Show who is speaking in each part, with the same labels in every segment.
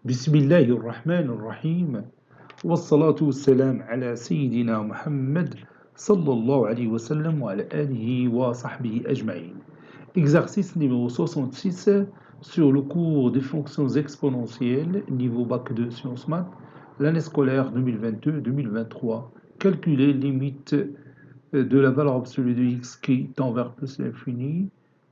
Speaker 1: بسم الله الرحمن الرحيم والصلاة والسلام على سيدنا محمد صلى الله عليه وسلم وعلى آله وصحبه أجمعين. Exercice numéro 66 sur le cours des fonctions exponentielles niveau bac de sciences maths, l'année scolaire 2022-2023. Calculer limite de la valeur absolue de x qui tend vers plus l'infini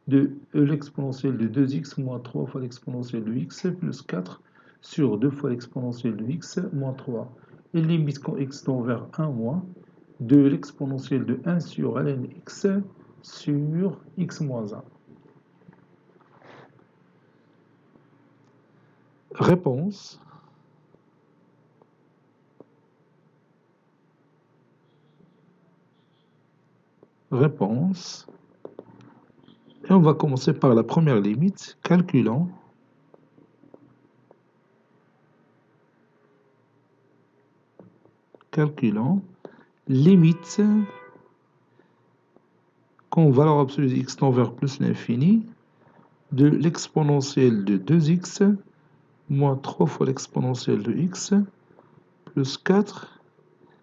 Speaker 1: de l'exponentielle de 2x moins 3 fois l'exponentielle de x plus 4 sur 2 fois l'exponentielle de x moins 3. Et limite quand x tend vers 1 moins de l'exponentielle de 1 sur ln x sur x moins 1. Réponse. Réponse. Et on va commencer par la première limite, calculant limite quand valeur absolue de x tend vers plus l'infini de l'exponentielle de 2x moins 3 fois l'exponentielle de x plus 4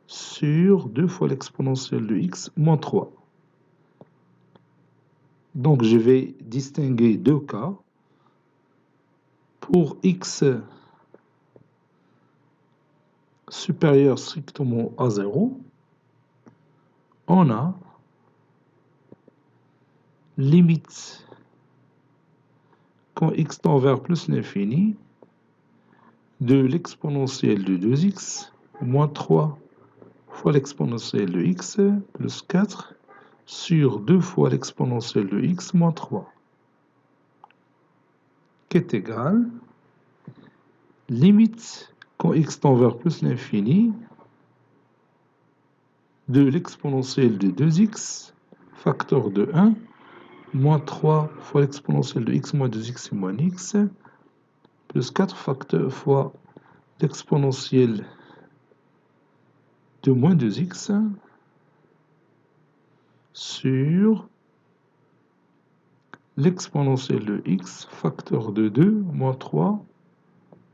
Speaker 1: sur 2 fois l'exponentielle de x moins 3. Donc je vais distinguer deux cas. Pour x supérieur strictement à 0, on a limite quand x tend vers plus l'infini de l'exponentielle de 2x moins 3 fois l'exponentielle de x plus 4 sur 2 fois l'exponentielle de x moins 3 qui est égal limite quand x tend vers plus l'infini de l'exponentielle de 2x facteur de 1 moins 3 fois l'exponentielle de x moins 2x et moins x plus 4 facteur fois l'exponentielle de moins 2x sur l'exponentielle de x facteur de 2 moins 3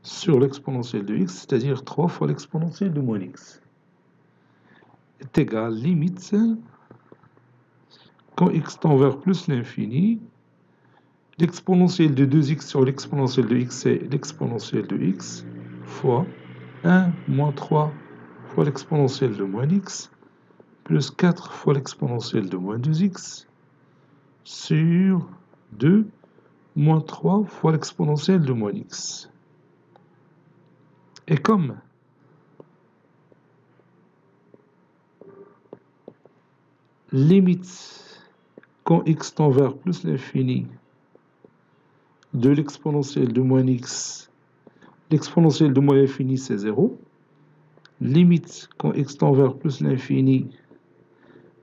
Speaker 1: sur l'exponentielle de x, c'est-à-dire 3 fois l'exponentielle de moins x, est égal limite quand x tend vers plus l'infini, l'exponentielle de 2x sur l'exponentielle de x, c'est l'exponentielle de x fois 1 moins 3 fois l'exponentielle de moins x plus 4 fois l'exponentielle de moins 2x sur 2 moins 3 fois l'exponentielle de moins x. Et comme limite quand x tend vers plus l'infini de l'exponentielle de moins x, l'exponentielle de moins l'infini c'est 0, limite quand x tend vers plus l'infini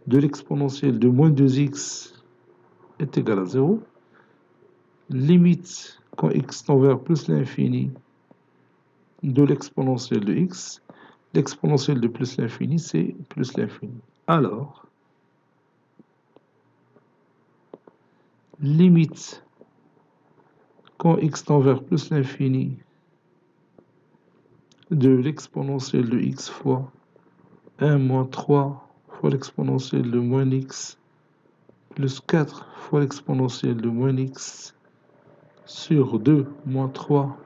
Speaker 1: de l'exponentielle de moins 2x est égal à 0, limite quand x tend vers plus l'infini de l'exponentielle de x, l'exponentielle de plus l'infini c'est plus l'infini. Alors, limite quand x tend vers plus l'infini de l'exponentielle de x fois 1 moins 3 fois l'exponentielle de moins x plus 4 fois l'exponentielle de moins x sur 2 moins 3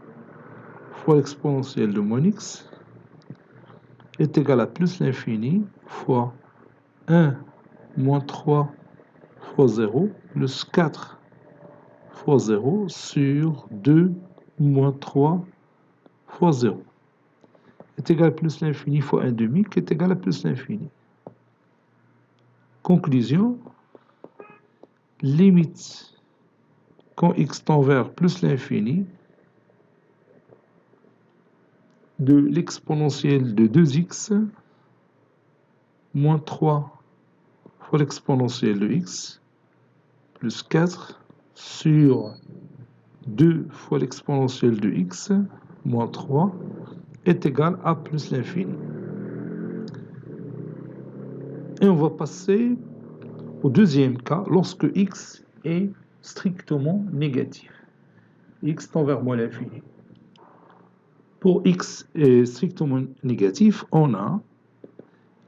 Speaker 1: fois l'exponentielle de moins x est égal à plus l'infini fois 1 moins 3 fois 0 plus 4 fois 0 sur 2 moins 3 fois 0 est égal à plus l'infini fois 1 demi qui est égal à plus l'infini. Conclusion, limite quand x tend vers plus l'infini de l'exponentielle de 2x moins 3 fois l'exponentielle de x plus 4 sur 2 fois l'exponentielle de x moins 3 est égal à plus l'infini. Et on va passer au deuxième cas lorsque x est strictement négatif. X tend vers moins l'infini. Pour x est strictement négatif, on a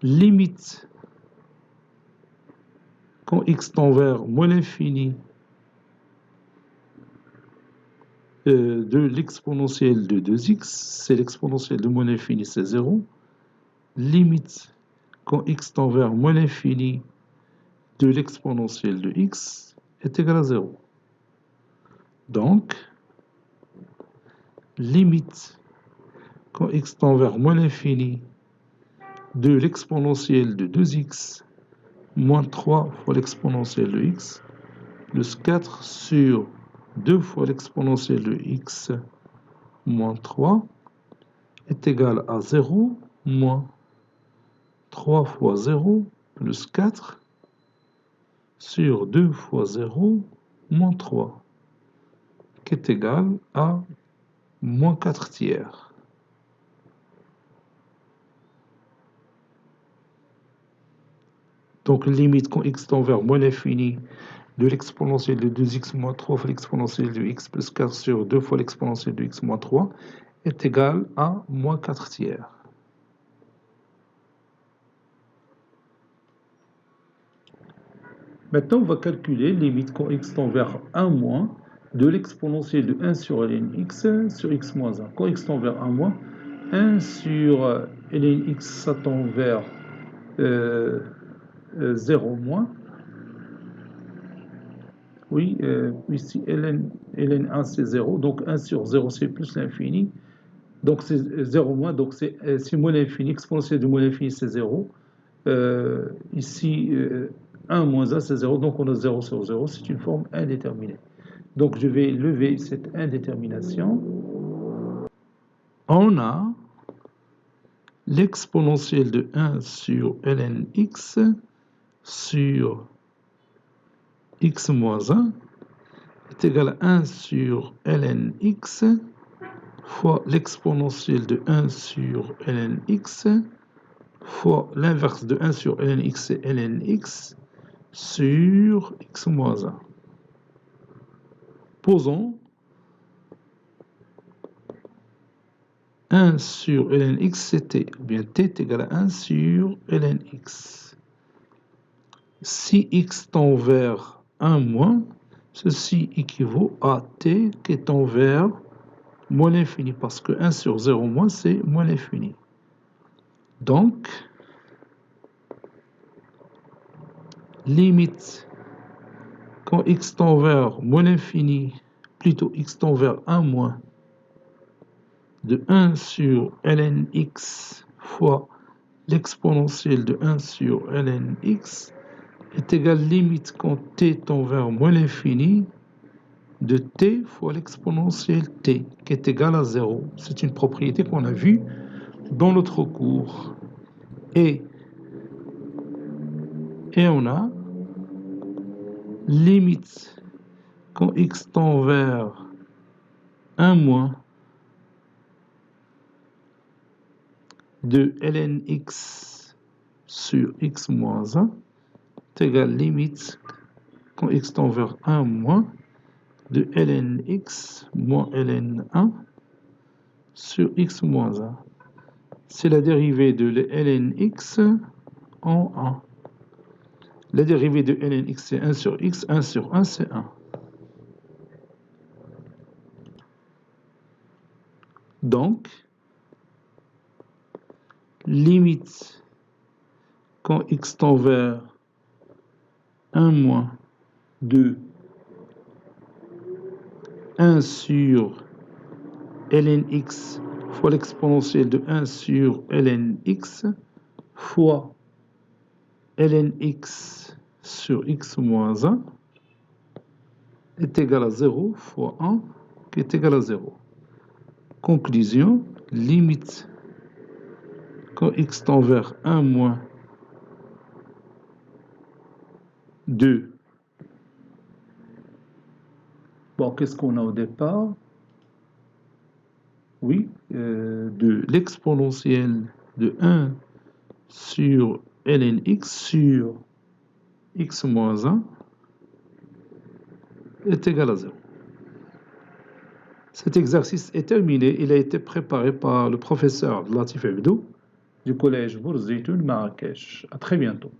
Speaker 1: limite quand x tend vers moins l'infini de l'exponentielle de 2x, c'est l'exponentielle de moins l'infini, c'est 0. Limite quand x tend vers moins l'infini de l'exponentielle de x est égal à 0. Donc, limite quand x tend vers moins l'infini de l'exponentielle de 2x moins 3 fois l'exponentielle de x plus 4 sur 2 fois l'exponentielle de x moins 3 est égal à 0 moins 3 fois 0 plus 4 sur 2 fois 0 moins 3 qui est égal à moins 4 tiers. Donc, limite quand x tend vers moins l'infini de l'exponentielle de 2x moins 3 fois l'exponentielle de x plus 4 sur 2 fois l'exponentielle de x moins 3 est égal à moins 4 tiers. Maintenant, on va calculer limite quand x tend vers 1 moins de l'exponentielle de 1 sur ln x sur x moins 1. Quand x tend vers 1 moins, 1 sur ln x, ça tend vers 0 moins. Oui, ici ln1 c'est 0, donc 1 sur 0 c'est plus l'infini. Donc c'est 0 moins, donc c'est moins l'infini, exponentielle de moins l'infini c'est 0. Ici 1 moins 1 c'est 0, donc on a 0 sur 0, c'est une forme indéterminée. Donc je vais lever cette indétermination. On a l'exponentielle de 1 sur ln x sur x moins 1 est égal à 1 sur ln x fois l'exponentielle de 1 sur ln x fois l'inverse de 1 sur ln x, c'est ln x sur x moins 1. Posons 1 sur ln x, c'est t. Bien, t est égal à 1 sur ln x. Si x tend vers 1 moins, ceci équivaut à t qui tend vers moins l'infini, parce que 1 sur 0 moins, c'est moins l'infini. Donc, limite quand x tend vers moins l'infini, plutôt x tend vers 1 moins, de 1 sur ln x fois l'exponentielle de 1 sur ln x est égal limite quand t tend vers moins l'infini de t fois l'exponentielle t, qui est égal à 0. C'est une propriété qu'on a vue dans notre cours. Et on a limite quand x tend vers 1 moins de ln x sur x moins 1 est égal limite quand x tend vers 1 moins de ln x moins ln 1 sur x moins 1. C'est la dérivée de ln x en 1. La dérivée de ln x, c'est 1 sur x, 1 sur 1, c'est 1. Donc, limite quand x tend vers 1 moins de 1 sur ln x fois l'exponentielle de 1 sur ln x fois ln x sur x moins 1 est égal à 0 fois 1 qui est égal à 0. Conclusion, limite quand x tend vers 1 moins de... Bon, qu'est-ce qu'on a au départ? Oui, de l'exponentielle de 1 sur ln x sur x moins 1 est égal à 0. Cet exercice est terminé. Il a été préparé par le professeur Latif Abdou du collège Bourz Zeytoun Marrakech. À très bientôt.